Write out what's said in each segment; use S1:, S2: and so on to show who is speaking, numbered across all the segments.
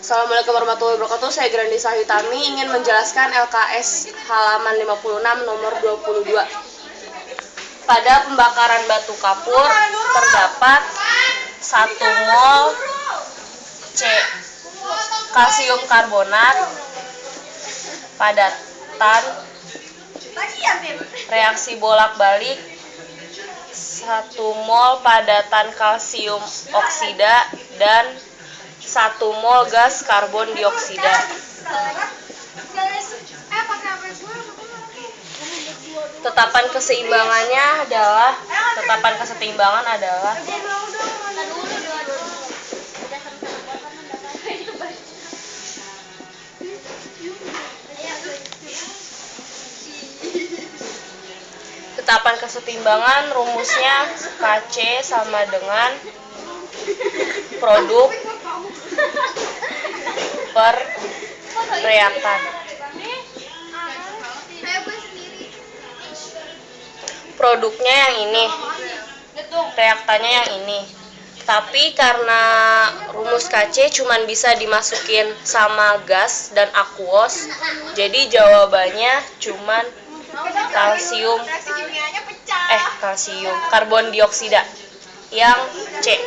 S1: Assalamualaikum warahmatullahi wabarakatuh. Saya Grandisa Hitami ingin menjelaskan LKS halaman 56 nomor 22. Pada pembakaran batu kapur terdapat 1 mol C kalsium karbonat padatan. Reaksi bolak-balik 1 mol padatan kalsium oksida dan 1 mol gas karbon dioksida. Tetapan keseimbangan adalah rumusnya Kc sama dengan produk per reaktan. Produknya yang ini, reaktannya yang ini. Tapi karena rumus Kc cuman bisa dimasukin sama gas dan aquos, jadi jawabannya cuman kalsium karbon dioksida yang C.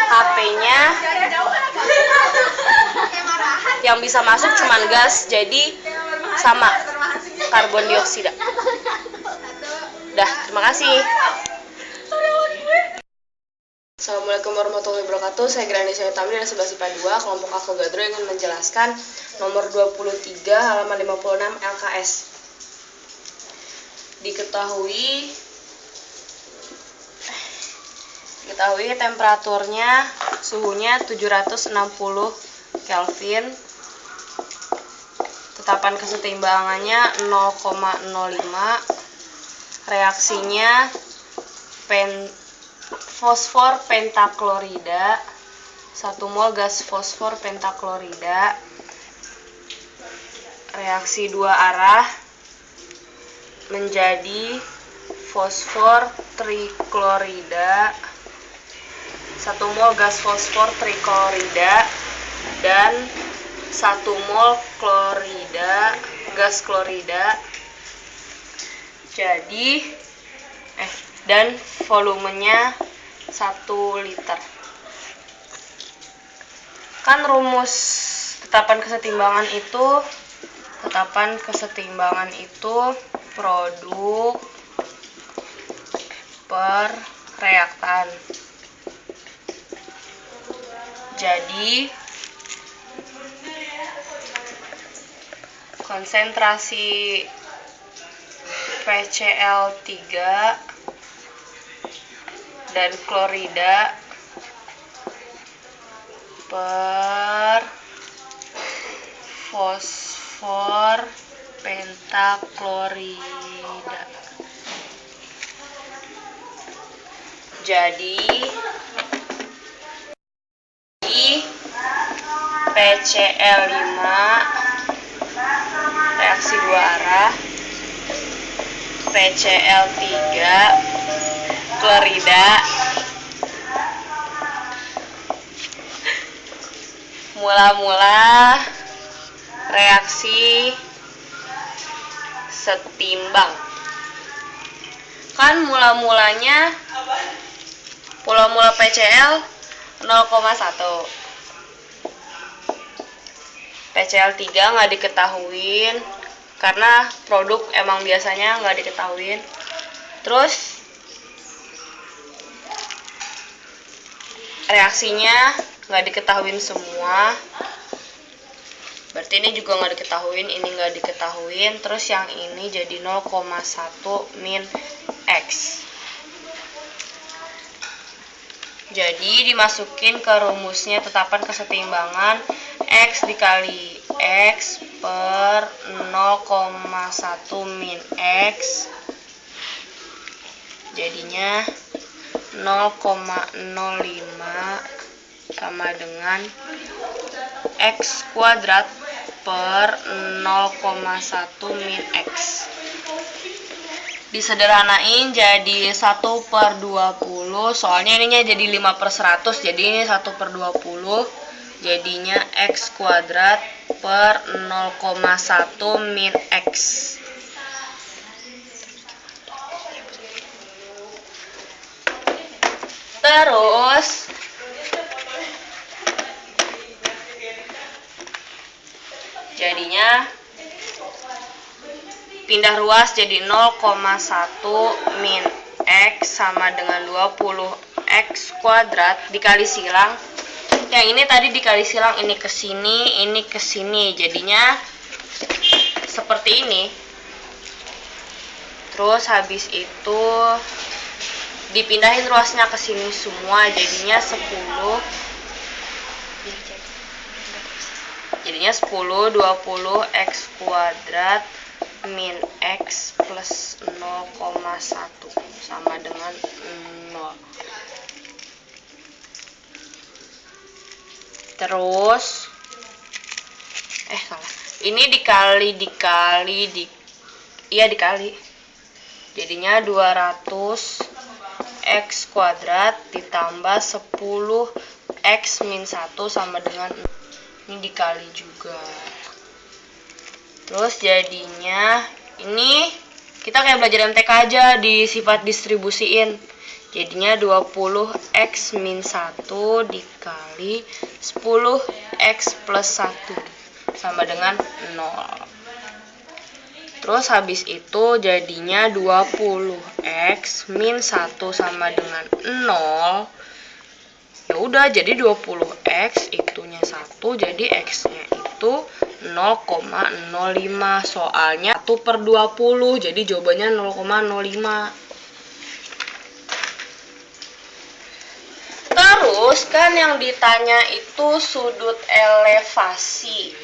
S1: HP-nya yang bisa masuk cuman gas, jadi sama karbon dioksida. Dah, terima kasih. Assalamualaikum warahmatullahi wabarakatuh. Saya Grandisa Hitami dari 11 IPA 2 kelompok Avogadro ingin menjelaskan nomor 23 halaman 56 LKS. Diketahui temperaturnya, suhunya 760 Kelvin. Tetapan kesetimbangannya 0,05. Reaksinya fosfor pentaklorida, 1 mol gas fosfor pentaklorida. Reaksi 2 arah menjadi fosfor triklorida, 1 mol gas fosfor triklorida dan 1 mol klorida, gas klorida. Jadi dan volumenya 1 liter. Kan rumus tetapan kesetimbangan itu produk per reaktan. Jadi konsentrasi PCl3 dan klorida per fosfor pentaklorida. Jadi PCl5 reaksi 2 arah, PCl3 klorida, mula-mula reaksi setimbang. Kan mula PCl 0,1. PCl3 nggak diketahuin karena produk emang biasanya nggak diketahuin. Terus reaksinya nggak diketahuin semua, berarti ini juga nggak diketahuin, ini nggak diketahuin. Terus yang ini jadi 0,1 min X. Jadi dimasukin ke rumusnya tetapan kesetimbangan X dikali X per 0,1 min X, jadinya 0,05 sama dengan X kuadrat per 0,1 min X. Disederhanain jadi 1/20 soalnya ininya jadi 5/100, jadi ini 1/20, jadinya X kuadrat per 0,1 min X. Terus jadinya pindah ruas jadi 0,1 min X sama dengan 20X kuadrat dikali silang. Yang ini tadi dikali silang, ini ke sini, jadinya seperti ini. Terus habis itu dipindahin ruasnya ke sini semua, jadinya 10. Jadinya 10 20X kuadrat min X plus 0,1 sama dengan 0. Terus salah. Ini dikali. Jadinya 200X kuadrat ditambah 10X min 1 sama dengan 0. Ini dikali juga. Terus jadinya ini kita kayak belajar MTK aja, di sifat distribusiin. Jadinya 20X min 1 dikali 10X plus 1 sama dengan 0. Terus habis itu jadinya 20X min 1 sama dengan 0. Ya udah, jadi 20X itunya 1, jadi X-nya itu 0,05. Soalnya 1/20, jadi jawabannya 0,05. Terus kan yang ditanya itu sudut elevasi.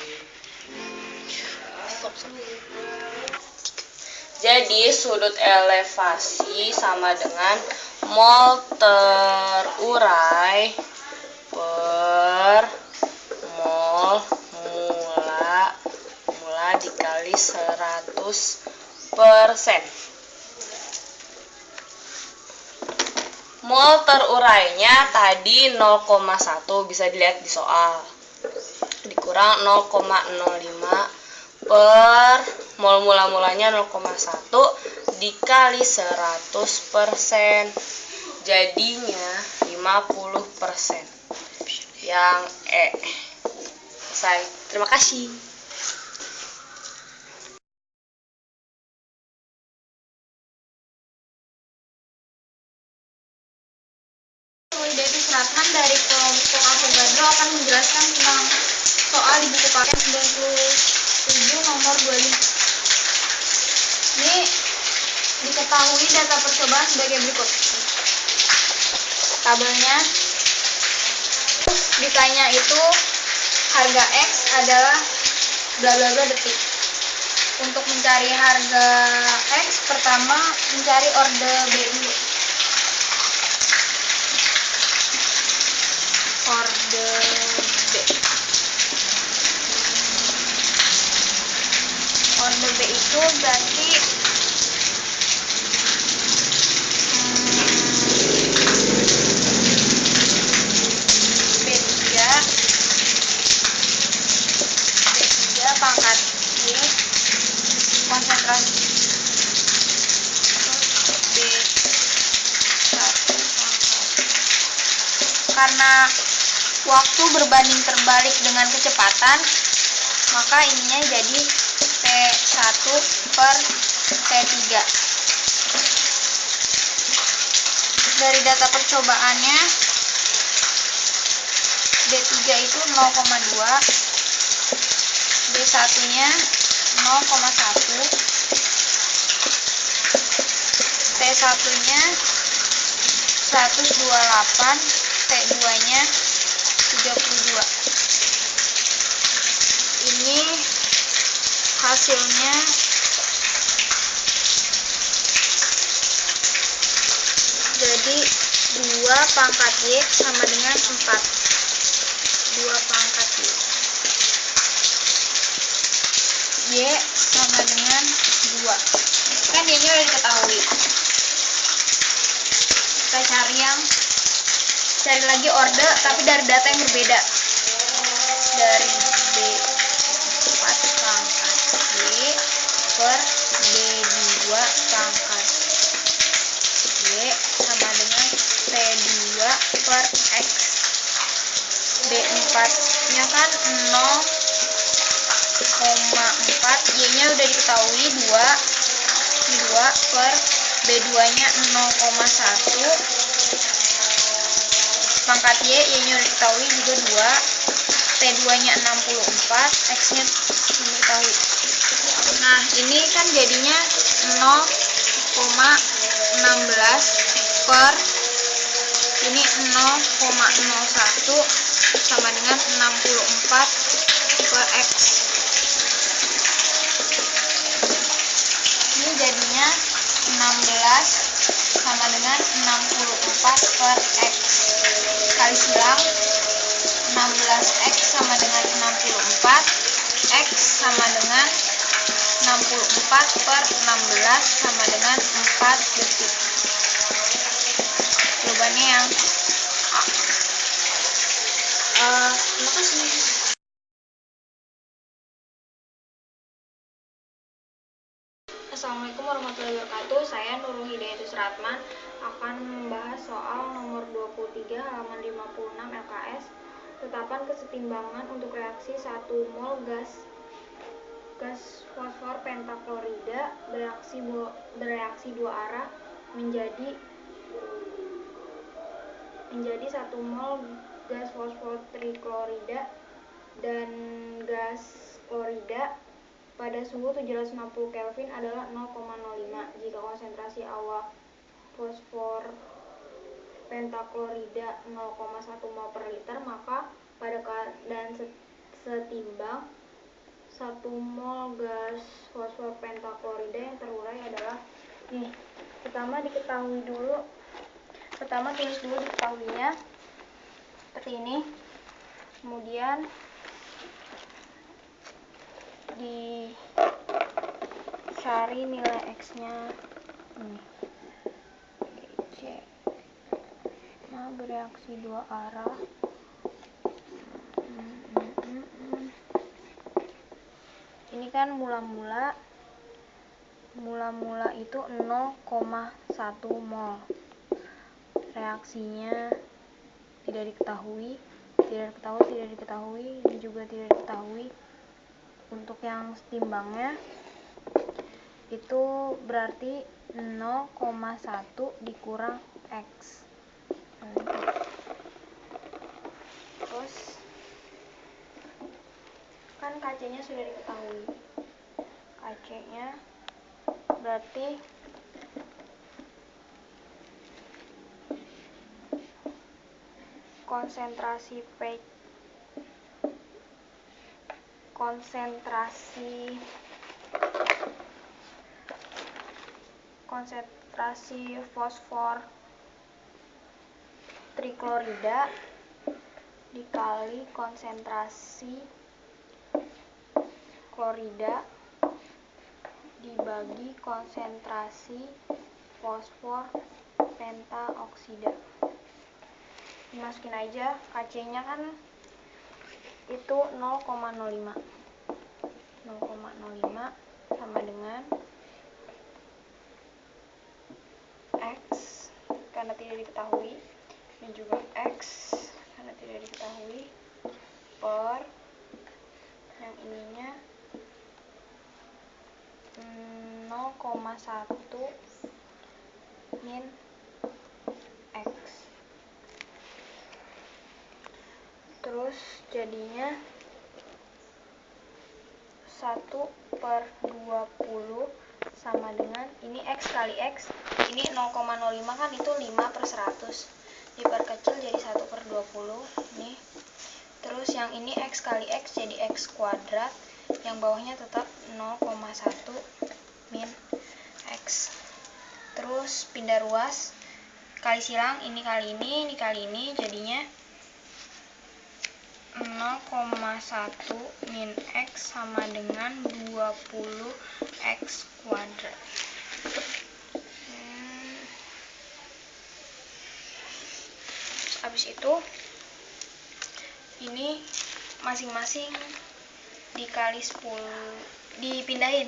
S1: Jadi sudut elevasi sama dengan mol terurai per mol mula dikali 100%. Mol terurainya tadi 0,1, bisa dilihat di soal. Dikurang 0,05 per mol mulanya 0,1 dikali 100%. Jadinya 50%. Yang E. Selesai. Terima kasih.
S2: Devi Suratman dari kelompok Avogadro akan menjelaskan tentang soal di buku paket 97 nomor 25. Ini diketahui data percobaan sebagai berikut. Tabelnya ditanya itu harga X adalah bla bla bla detik. Untuk mencari harga X, pertama mencari orde B dulu. Orde B. Orde B itu berarti B3 pangkat Y konsentrasi, terus B1 pangkat. Karena waktu berbanding terbalik dengan kecepatan, maka ininya jadi T1 per T3. Dari data percobaannya, D3 itu 0,2, D1 nya 0,1, T1 nya 128, T2 nya 32. Ini hasilnya jadi 2 pangkat Y sama dengan 4. 2 pangkat Y sama dengan 2. Kan Y nya udah diketahui. kita cari lagi orde tapi dari data yang berbeda, dari B4 pangkat Y per B2 pangkat Y sama dengan P2 per X. B4 nya kan 0,4, Y nya udah diketahui 2 per B2 nya 0,1 pangkat Y nya udah diketahui juga 2, T2 nya 64, X nya diketahui. Nah ini kan jadinya 0,16 per ini 0,01 sama dengan 64 per X. Ini jadinya 16 sama dengan 64 per X. Kali silang 16X sama dengan 64, X sama dengan 64 per 16 sama dengan 4 detik. Jawabannya yang A. Terima kasih. Assalamualaikum warahmatullahi wabarakatuh. Saya Nurul Hidayatus Ratman akan membahas soal nomor 23 halaman 56 LKS. Tetapkan kesetimbangan untuk reaksi 1 mol gas fosfor pentaklorida bereaksi dua arah menjadi 1 mol gas fosfor triklorida dan gas klorida pada suhu 760 Kelvin adalah 0,05. Jika konsentrasi awal fosfor pentaklorida 0,1 mol per liter, maka pada keadaan setimbang 1 mol gas fosfor pentaklorida yang terurai adalah nih. Pertama tulis dulu diketahuinya seperti ini. Kemudian dicari nilai X-nya ini. C. Nah, bereaksi dua arah. Ini kan mula-mula itu 0,1 mol. Reaksinya tidak diketahui, ini juga tidak diketahui. Untuk yang setimbangnya itu berarti 0,1 dikurang X. Terus kan KC-nya sudah diketahui. KC-nya berarti konsentrasi fosfor triklorida dikali konsentrasi klorida dibagi konsentrasi fosfor pentaoksida. Dimasukin aja, KC-nya kan itu 0,05 sama dengan X karena tidak diketahui, dan juga X karena tidak diketahui, per yang ininya 0,1 min X. Terus jadinya 1/20 sama dengan ini X kali X, ini 0,05 kan itu 5/100, diperkecil jadi 1/20 nih. Terus yang ini X kali X jadi X kuadrat, yang bawahnya tetap 0,1 min X. Terus pindah ruas, kali silang ini kali ini jadinya 0,1 min X sama dengan 20 X kuadrat. Habis itu ini masing-masing dikali 10, dipindahin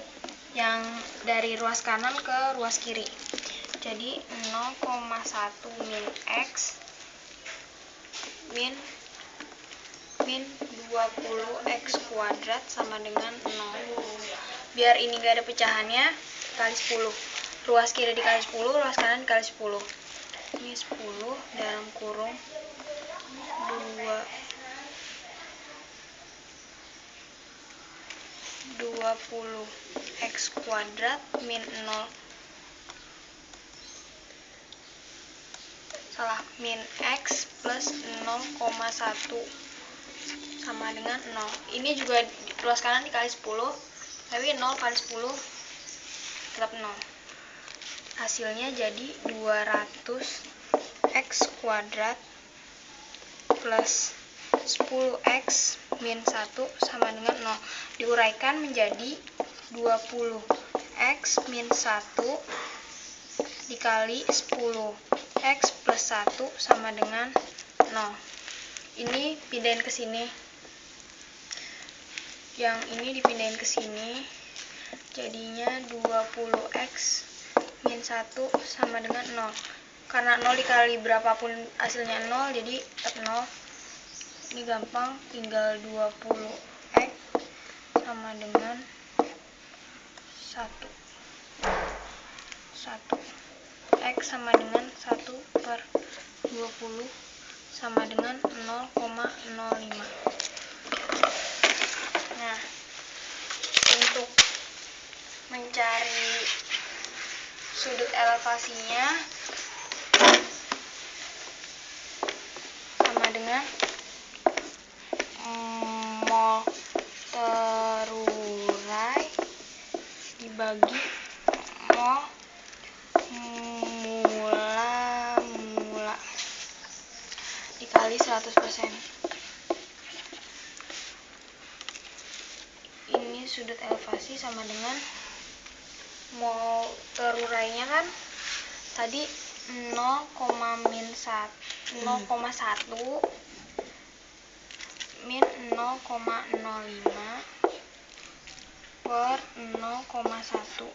S2: yang dari ruas kanan ke ruas kiri. Jadi 0,1 min X min 20 X kuadrat sama dengan 0. Biar ini gak ada pecahannya, kali 10. Ruas kiri dikali 10, ruas kanan dikali 10. Ini 10 dalam kurung 20 X kuadrat min 0. Min X plus 0,1 sama dengan 0. Ini juga ruas kanan dikali 10, tapi 0 kali 10 tetap 0. Hasilnya jadi 200 X kuadrat plus 10X min 1 sama dengan 0. Diuraikan menjadi 20 X min 1 dikali 10 X plus 1 sama dengan 0. Ini pindahin ke sini. Yang ini dipindahin ke sini. Jadinya 20X min 1 sama dengan 0. Karena 0 dikali berapapun hasilnya 0, jadi tetap 0. Ini gampang, tinggal 20X sama dengan 1. X sama dengan 1/20 sama dengan 0,05. Nah, untuk mencari sudut elevasinya sama dengan mol terurai dibagi mol mula dikali 100%. Ini sudut elevasi sama dengan mol terurainya kan tadi 0,1 min 0,05 per 0,1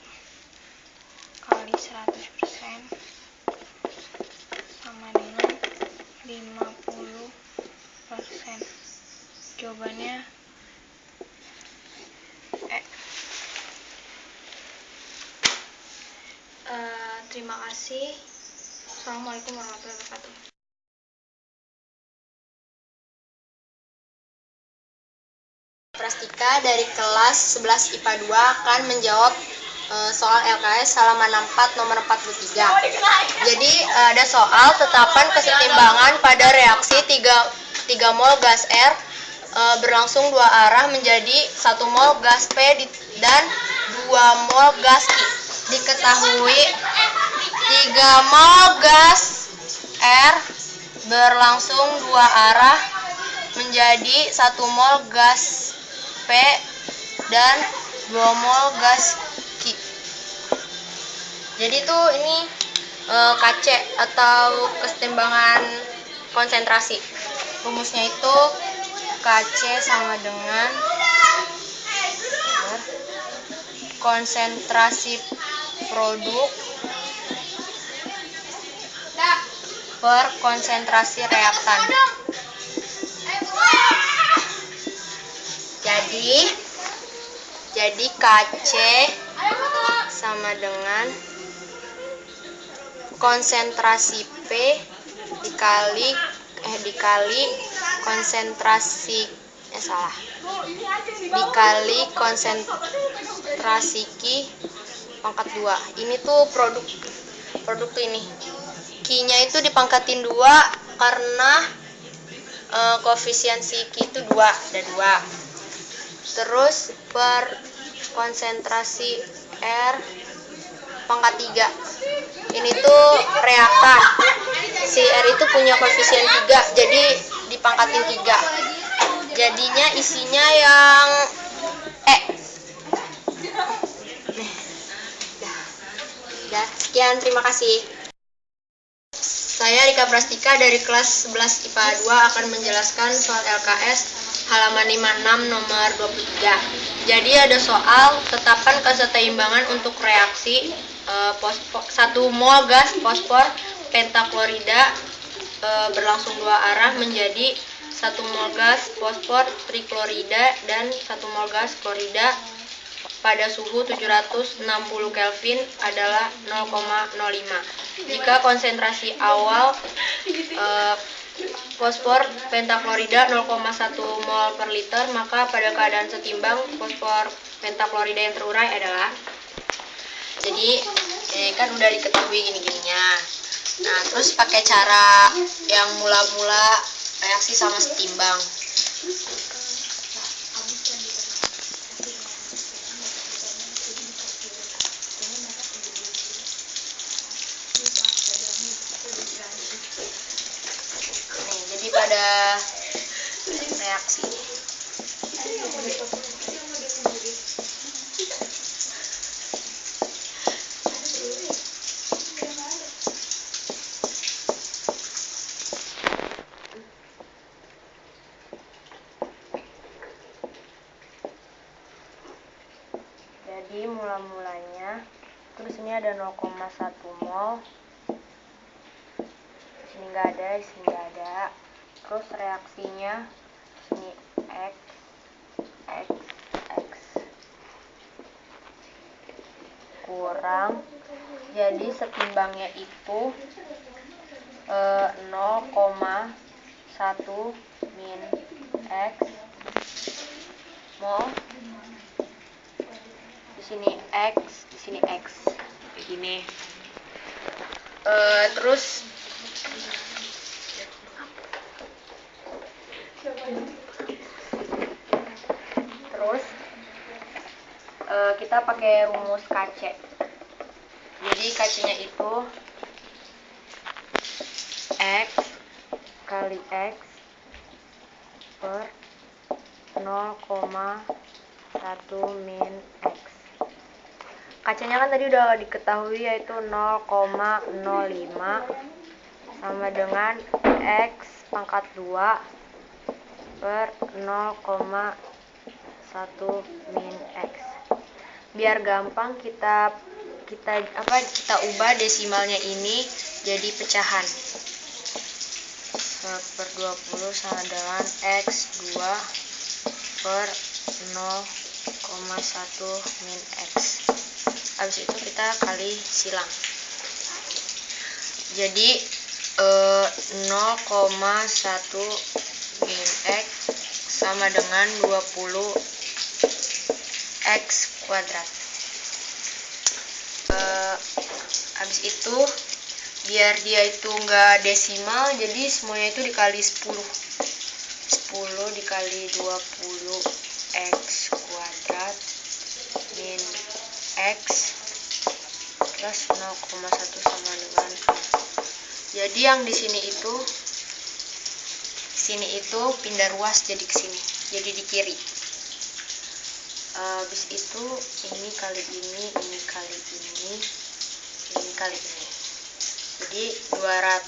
S2: kali 100% sama dengan 50%. Jawabannya terima kasih. Assalamualaikum warahmatullahi wabarakatuh.
S3: Prastika dari kelas 11 IPA 2 akan menjawab soal LKS halaman 64 nomor 43. Jadi ada soal tetapan kesetimbangan pada reaksi 3 mol gas R berlangsung 2 arah menjadi 1 mol gas P dan 2 mol gas Q. Diketahui 3 mol gas R berlangsung 2 arah menjadi 1 mol gas P dan 2 mol gas Q. Jadi tuh ini KC atau kesetimbangan konsentrasi. Rumusnya itu KC sama dengan konsentrasi produk per konsentrasi reaktan. Jadi KC sama dengan konsentrasi P dikali konsentrasi dikali konsentrasi Q pangkat 2. Ini tuh produk tuh ini. Q-nya itu dipangkatin 2 karena koefisien si Q itu 2, ada 2. Terus per konsentrasi R pangkat 3. Ini tuh reaktan. Si R itu punya koefisien 3, jadi dipangkatin 3. Jadinya isinya yang E. Sekian, terima kasih. Saya Rika Prastika dari kelas 11 IPA 2 akan menjelaskan soal LKS halaman 56 nomor 23. Jadi ada soal tetapkan keseimbangan untuk reaksi 1 mol gas fosfor pentaklorida berlangsung 2 arah menjadi 1 mol gas fosfor triklorida dan 1 mol gas klorida pada suhu 760 Kelvin adalah 0,05. Jika konsentrasi awal fosfor pentaklorida 0,1 mol per liter, maka pada keadaan setimbang fosfor pentaklorida yang terurai adalah. Jadi ini kan udah diketahui gini-gininya. Nah, terus pakai cara yang mula-mula reaksi sama setimbang. Jadi pada reaksi jadi mula-mulanya terus ini ada 0,1 mol, sini nggak ada, sini nggak ada. Terus reaksinya sini X kurang, jadi setimbangnya itu 0,1 min X mol, di sini X, di sini X kayak gini. Terus kita pakai rumus KC. Jadi KC-nya itu X kali X per 0,1 min X. KC-nya kan tadi udah diketahui yaitu 0,05 sama dengan X pangkat 2 per 0,1 min X. Biar gampang kita ubah desimalnya ini jadi pecahan. 1/20 sama dengan X2 per 0,1 min X. Habis itu kita kali silang. Jadi 0,1 min X sama dengan 20 X kuadrat. Habis itu biar dia itu enggak desimal, jadi semuanya itu dikali 10 dikali 20 X kuadrat min X plus 0,1 sama dengan 0. Jadi yang di sini itu pindah ruas jadi ke sini, jadi di kiri. Habis itu ini kali ini kali ini kali ini. Jadi 200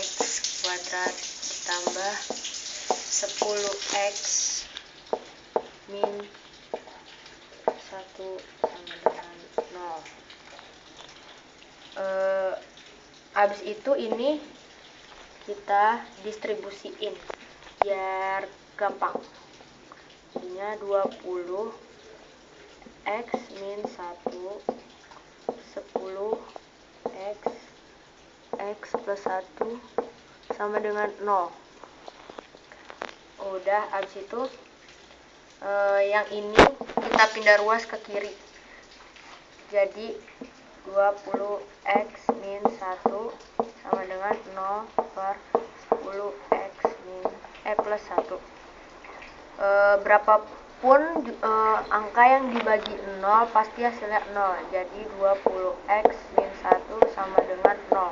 S3: X kuadrat ditambah 10 X min 1 sama dengan 0. Habis itu ini kita distribusiin biar gampang. Jadinya 20 X min 1 10 X plus 1 sama dengan 0. Udah, habis itu yang ini kita pindah ruas ke kiri. Jadi 20 X min 1 sama dengan 0 per 10 X min plus 1. Berapapun angka yang dibagi 0 pasti hasilnya 0. Jadi 20x min 1 sama dengan 0.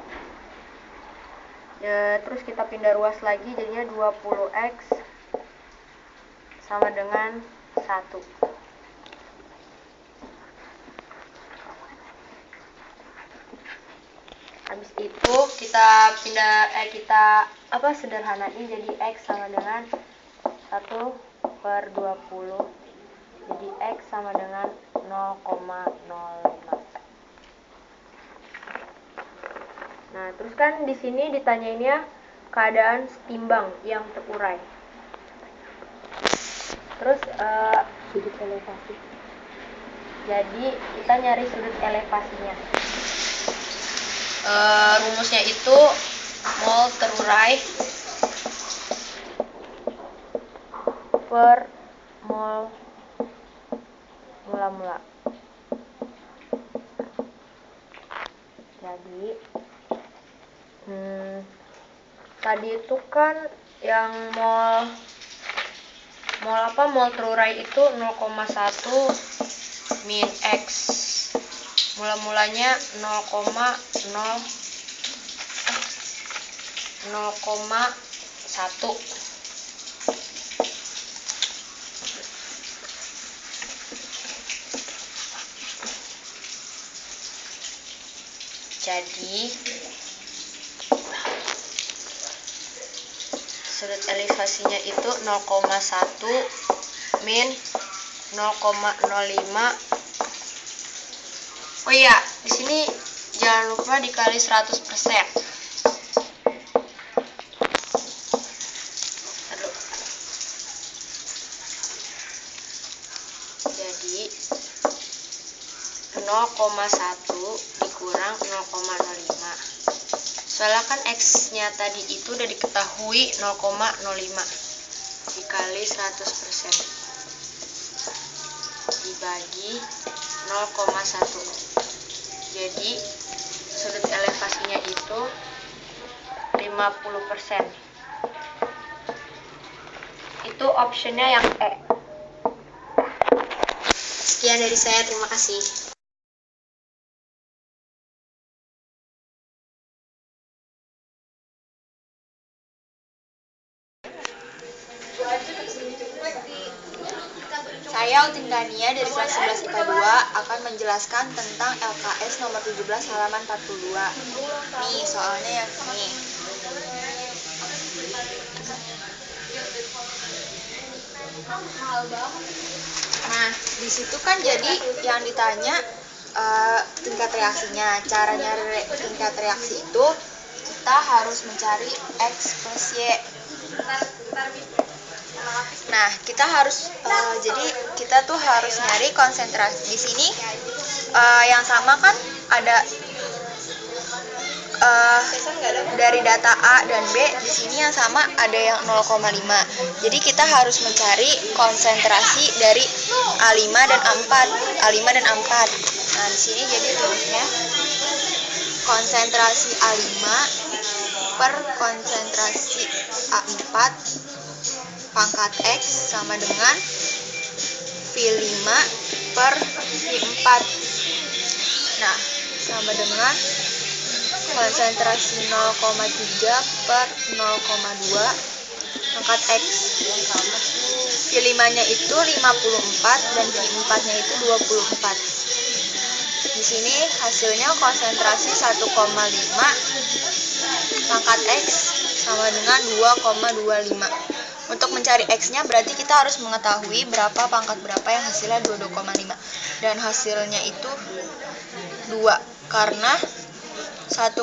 S3: Terus kita pindah ruas lagi, jadinya 20x sama dengan 1. Habis itu kita sederhanain jadi X sama dengan 1/20. Jadi X sama dengan 0,05. Nah, terus kan di sini ditanyainnya keadaan setimbang yang terurai. Terus sudut elevasi. Jadi kita nyari sudut elevasinya. Rumusnya itu mol terurai per mol mula-mula. Jadi tadi itu kan yang mol terurai itu 0,1 min X. Mula-mulanya 0,1. Jadi sudut elevasinya itu 0,1 min 0,05. Oh iya, di sini jangan lupa dikali 100%. Aduh. Jadi 0,1 dikurang 0,05. Soalnya kan X-nya tadi itu udah diketahui 0,05 dikali 100% dibagi 0,1. Jadi sudut elevasinya itu 50%. Itu optionnya yang E. Sekian dari saya, terima kasih. Saya Utin Dania dari kelas 11 IPA 2 akan menjelaskan tentang LKS nomor 17 halaman 42. Nih, soalnya yang ini. Nah, di situ kan jadi yang ditanya tingkat reaksinya. Cara nyari tingkat reaksi itu kita harus mencari X plus Y. Nah, kita harus jadi kita tuh harus nyari konsentrasi. Di sini yang sama kan ada dari data A dan B, di sini yang sama ada yang 0,5. Jadi kita harus mencari konsentrasi dari A5 dan A4. Nah, di sini jadi rumusnya konsentrasi A5 per konsentrasi A4 pangkat X sama dengan V5 per V4. Nah, sama dengan konsentrasi 0,3 per 0,2 pangkat X. V5-nya itu 54 dan V4-nya itu 24. Di sini hasilnya konsentrasi 1,5 pangkat X sama dengan 2,25. Untuk mencari X-nya berarti kita harus mengetahui berapa pangkat berapa yang hasilnya 22,5. Dan hasilnya itu 2, karena 1,5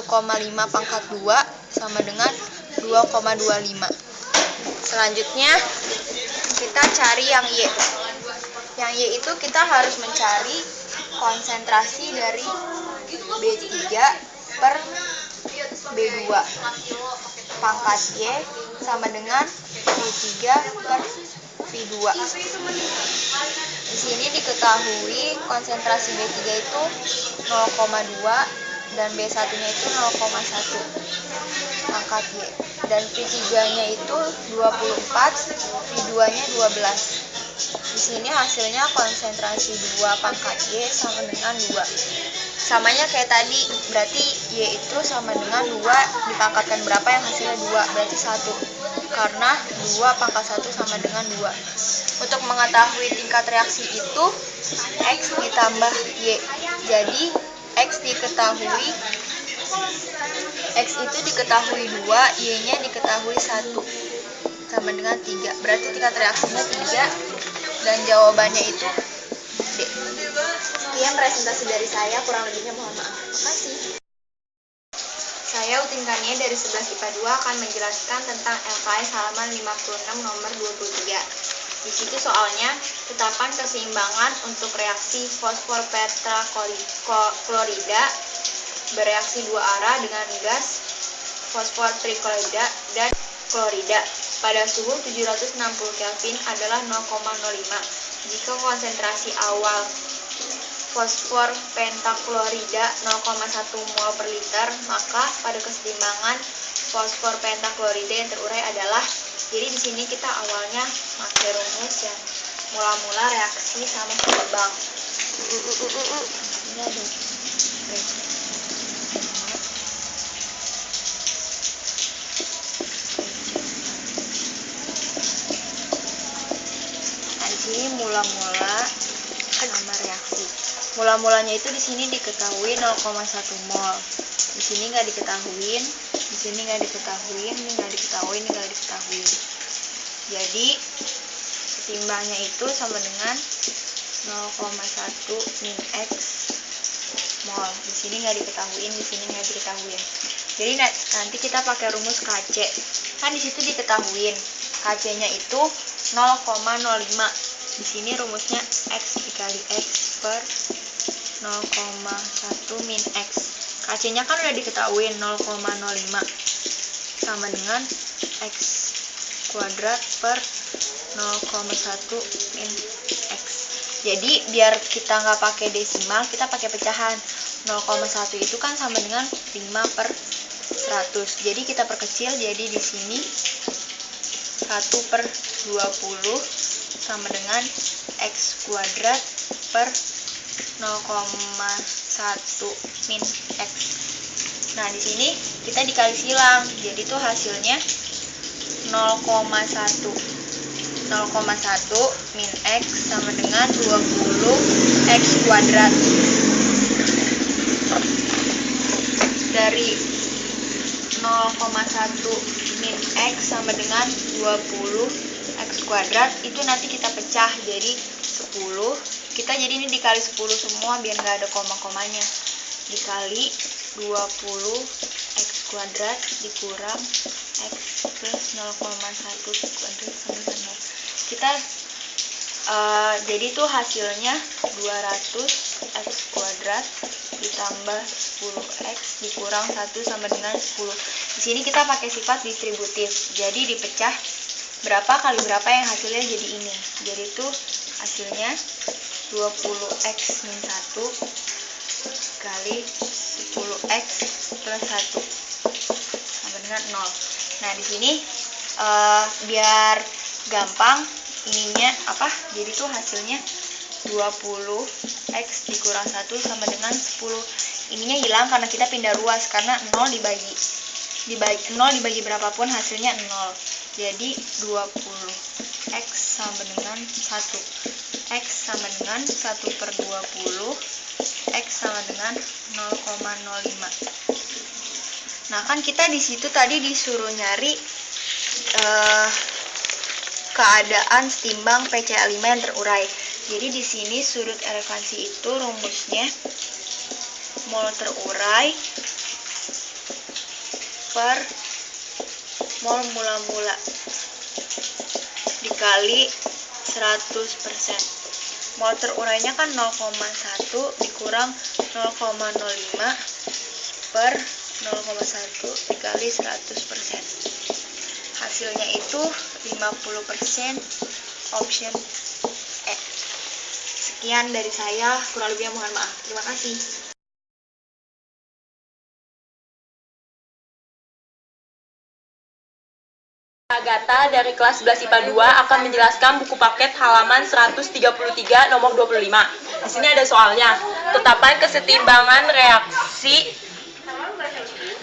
S3: pangkat 2 sama dengan 2,25. Selanjutnya kita cari yang Y. Yang Y itu kita harus mencari konsentrasi dari B3 per B2 pangkat Y sama dengan B3 per V2. Di sini diketahui konsentrasi B3 itu 0,2 dan B1-nya itu 0,1 pangkat Y. Dan V3-nya itu 24, V2-nya 12. Di sini hasilnya konsentrasi 2 pangkat Y sama dengan 2. Samanya kayak tadi, berarti Y itu sama dengan 2 dipangkatkan berapa yang hasilnya 2, berarti 1. Karena 2 pangkat 1 sama dengan 2. Untuk mengetahui tingkat reaksi itu, X ditambah Y. Jadi, X diketahui
S2: X itu diketahui 2, Y-nya diketahui 1. Sama dengan 3. Berarti tingkat reaksinya 3 dan jawabannya itu D.
S3: Sekian presentasi dari saya, kurang lebihnya mohon maaf. Makasih. Saya Utin Kania dari 11 IPA 2 akan menjelaskan tentang LKS halaman 56 nomor 23. Di situ soalnya, tetapan keseimbangan untuk reaksi fosfor pentaklorida bereaksi dua arah dengan gas fosfor triklorida dan klorida pada suhu 760 Kelvin adalah 0,05. Jika konsentrasi awal fosfor pentaklorida 0,1 mol per liter, maka pada keseimbangan fosfor pentaklorida yang terurai adalah, jadi di sini kita awalnya pakai rumus yang mula-mula reaksi sama seimbang. Ini ada ini mula-mula sama reaksi. Mula-mulanya itu di sini diketahui 0,1 mol. Di sini nggak diketahuin, di sini nggak diketahuin, ini nggak diketahuin, ini nggak diketahuin. Jadi seimbangnya itu sama dengan 0,1 min X mol. Di sini nggak diketahuin, di sini nggak diketahuin. Jadi nanti kita pakai rumus KC. Kan di situ diketahuin. KC-nya itu 0,05. Di sini rumusnya X dikali X per 0,1 min X. KC-nya kan udah diketahuin 0,05 sama dengan X kuadrat per 0,1 min X. Jadi biar kita nggak pakai desimal, kita pakai pecahan. 0,1 itu kan sama dengan 5 per 100. Jadi kita perkecil, jadi di sini 1 per 20 sama dengan X kuadrat per 0,1 min X. Nah, di sini kita dikali silang. Jadi itu hasilnya 0,1 min X sama dengan 20 X kuadrat. Dari 0,1 min X sama dengan 20 X kuadrat itu nanti kita pecah jadi 10. Kita jadi ini dikali 10 semua biar nggak ada koma-komanya. Dikali 20 X kuadrat dikurang X plus 0,1 kuadrat sama dengan 0. Kita jadi itu hasilnya 200 X kuadrat ditambah 10X dikurang 1 sama dengan 10. Di sini kita pakai sifat distributif. Jadi dipecah berapa kali berapa yang hasilnya jadi ini. Jadi itu hasilnya 20X min 1 kali 10X plus 1 sama dengan 0. Nah, di sini biar gampang ininya apa? Jadi itu hasilnya 20X dikurang 1 sama dengan 10. Ininya hilang karena kita pindah ruas, karena 0 dibagi 0 dibagi berapapun hasilnya 0. Jadi 20X sama dengan 1. X sama dengan 1 per 20. X sama dengan 0,05. Nah, kan kita di situ tadi disuruh nyari keadaan setimbang PCl5 yang terurai. Jadi di sini sudut elevansi itu rumusnya mol terurai per mol mula-mula dikali 100%. Mol terurainya kan 0,1 dikurang 0,05 per 0,1 dikali 100%. Hasilnya itu 50%, option E. Sekian dari saya, kurang lebihnya mohon maaf. Terima kasih.
S4: Agatha dari kelas 11 IPA 2 akan menjelaskan buku paket halaman 133 nomor 25. Di sini ada soalnya. Tetapan kesetimbangan reaksi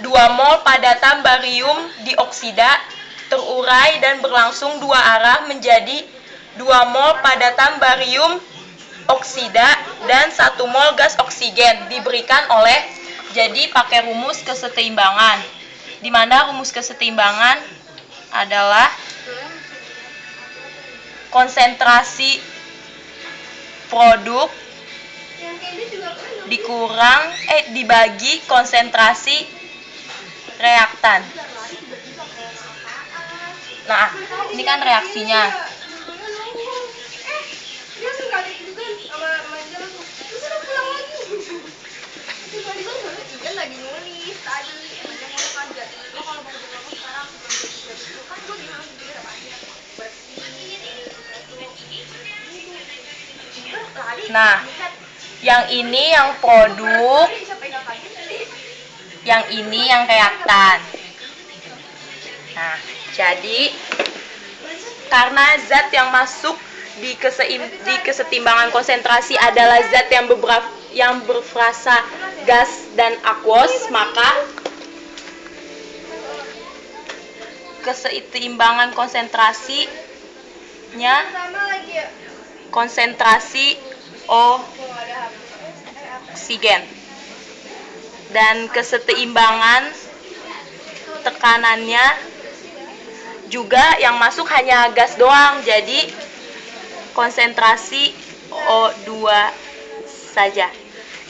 S4: 2 mol padatan barium dioksida terurai dan berlangsung dua arah menjadi 2 mol padatan barium oksida dan 1 mol gas oksigen diberikan oleh. Jadi pakai rumus kesetimbangan, di mana rumus kesetimbangan adalah konsentrasi produk dibagi konsentrasi reaktan. Nah, ini kan reaksinya. Nah, yang ini yang produk, yang ini yang reaktan. Nah, jadi karena zat yang masuk di kesetimbangan konsentrasi adalah zat yang berfrasa gas dan aquos, maka kesetimbangan konsentrasinya konsentrasi oksigen, dan kesetimbangan tekanannya juga yang masuk hanya gas doang, jadi konsentrasi O2 saja.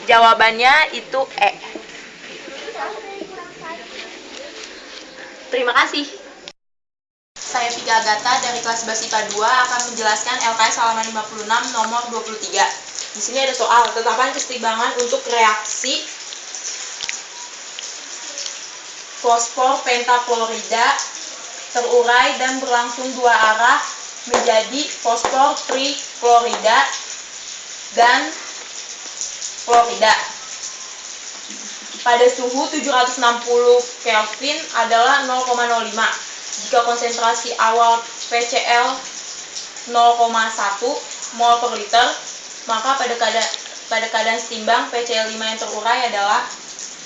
S4: Jawabannya itu E. Terima kasih. Saya Vika Agatha dari kelas 11 IPA 2 akan menjelaskan LKS halaman 56 nomor 23. Di sini ada soal tetapan kesetimbangan untuk reaksi fosfor pentaklorida terurai dan berlangsung dua arah menjadi fosfor triklorida dan klorida pada suhu 760 Kelvin adalah 0,05. Jika konsentrasi awal PCl 0,1 mol per liter, maka pada keadaan setimbang PCl5 yang terurai adalah,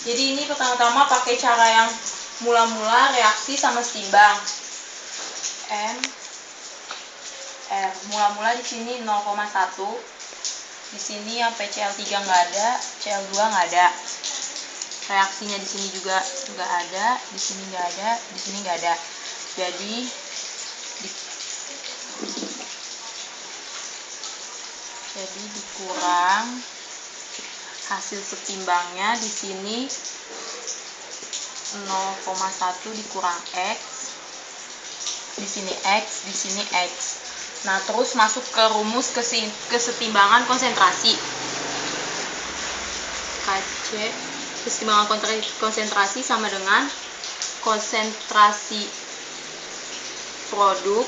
S4: jadi ini pertama-tama pakai cara yang mula-mula reaksi sama setimbang. Mula-mula di sini 0,1. Di sini yang PCl3 nggak ada, Cl2 nggak ada. Reaksinya di sini juga nggak ada, di sini nggak ada, di sini nggak ada. Jadi dikurang hasil setimbangnya di sini 0,1 dikurang X, di sini X, di sini X. Nah, terus masuk ke rumus kesetimbangan konsentrasi. KC, kesetimbangan konsentrasi sama dengan konsentrasi produk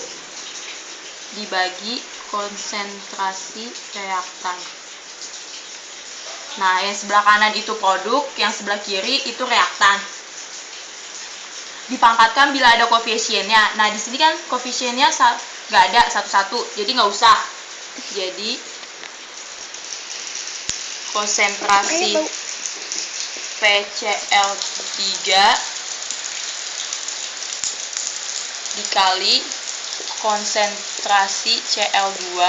S4: dibagi konsentrasi reaktan. Nah, yang sebelah kanan itu produk, yang sebelah kiri itu reaktan. Dipangkatkan bila ada koefisiennya. Nah, di sini kan koefisiennya nggak ada, satu-satu, jadi nggak usah. Jadi konsentrasi PCl3 dikali konsentrasi Cl2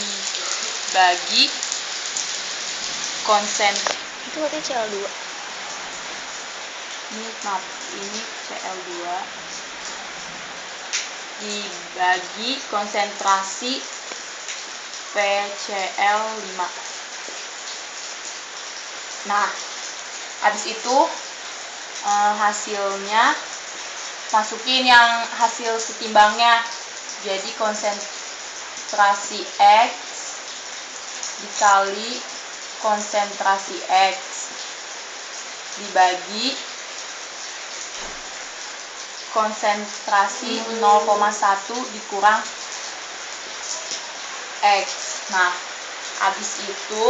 S4: dibagi itu berarti Cl2. Ini Cl2 dibagi konsentrasi PCl5. Nah, habis itu hasilnya masukin yang hasil setimbangnya. Jadi konsentrasi X dikali konsentrasi X dibagi konsentrasi 0,1 dikurang X. Nah, habis itu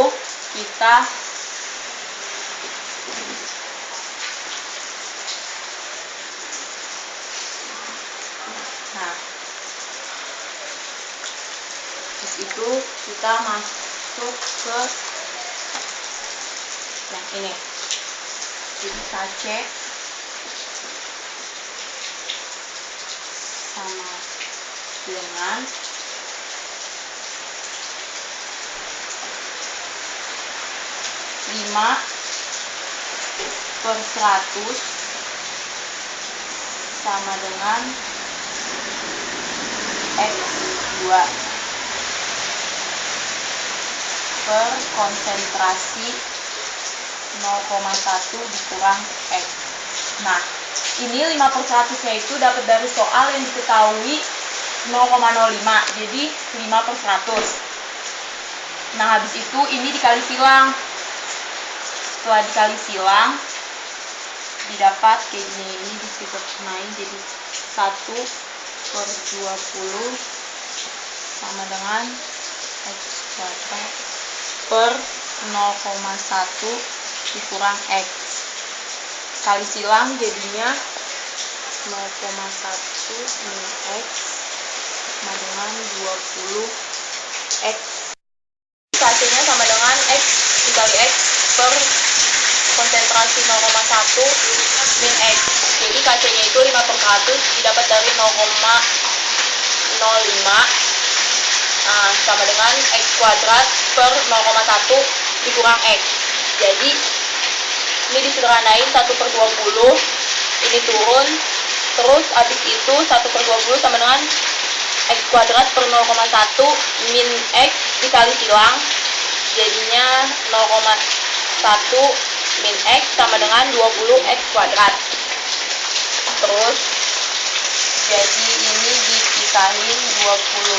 S4: kita masuk ke yang ini. Jadi KC sama dengan 5 per 100 sama dengan X2 per konsentrasi 0,1 dikurang X. Nah, ini 5/100-nya itu dapat dari soal yang diketahui 0,05, jadi 5/100. Nah, habis itu ini dikali silang. Setelah dikali silang, didapat kayak gini. Ini disempurnain jadi 1/20 sama dengan X kuadrat per 0,1 dikurang X. Kali silang jadinya 0,1 min X sama dengan 20 X. Hasilnya sama dengan X dikali X per konsentrasi 0,1 min X. Jadi KC-nya itu 5/100 didapat dari 0,05. Nah, sama dengan X kuadrat per 0,1 dikurang X. Jadi ini disederhanain 1/20, ini turun, terus habis itu 1/20 sama dengan X kuadrat per 0,1 min X dikali silang, jadinya 0,1 min X sama dengan 20 X kuadrat. Terus jadi ini dipisahin 20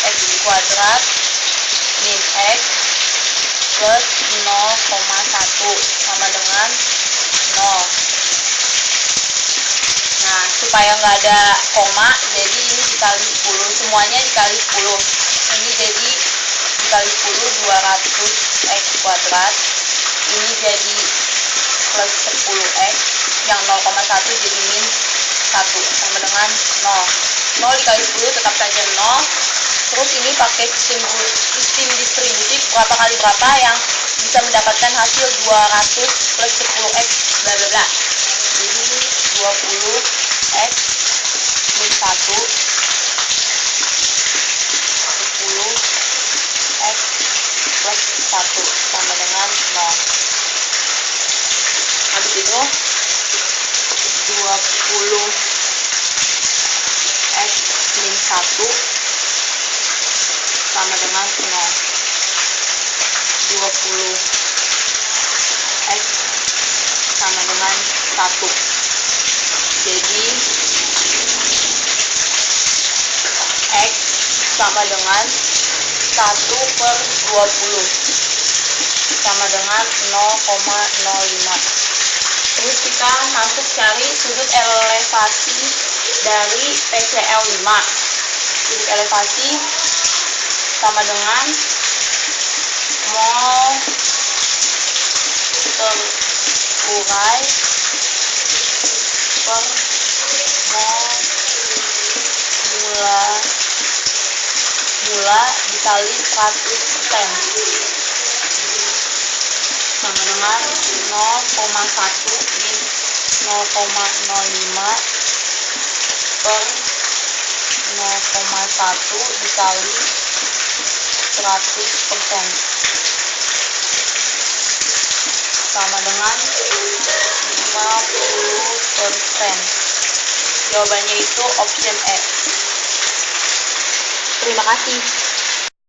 S4: X kuadrat min X plus 0,1 sama dengan 0. Nah, supaya nggak ada koma, jadi ini dikali 10, semuanya dikali 10. Ini jadi dikali 10, 200 X kuadrat. Ini jadi plus 10X, yang 0,1 jadi min 1, sama dengan 0. 0 dikali 10 tetap saja 0. Terus ini pakai sistem distributif berapa kali berapa yang bisa mendapatkan hasil 200 plus 10X bla bla bla. Jadi 20X min 1 10X plus 1 sama dengan 0. Habis itu 20X min 1 sama dengan 0. 20X sama dengan 1. Jadi X sama dengan 1/20 sama dengan 0,05. Terus kita masuk cari sudut elevasi dari PCL 5. Sudut elevasi sama dengan mol terurai per mol mula dikali 100% sama dengan 0,1 min 0,05 per 0,1 dikali 100% sama dengan 50%. Jawabannya itu option E. Terima kasih.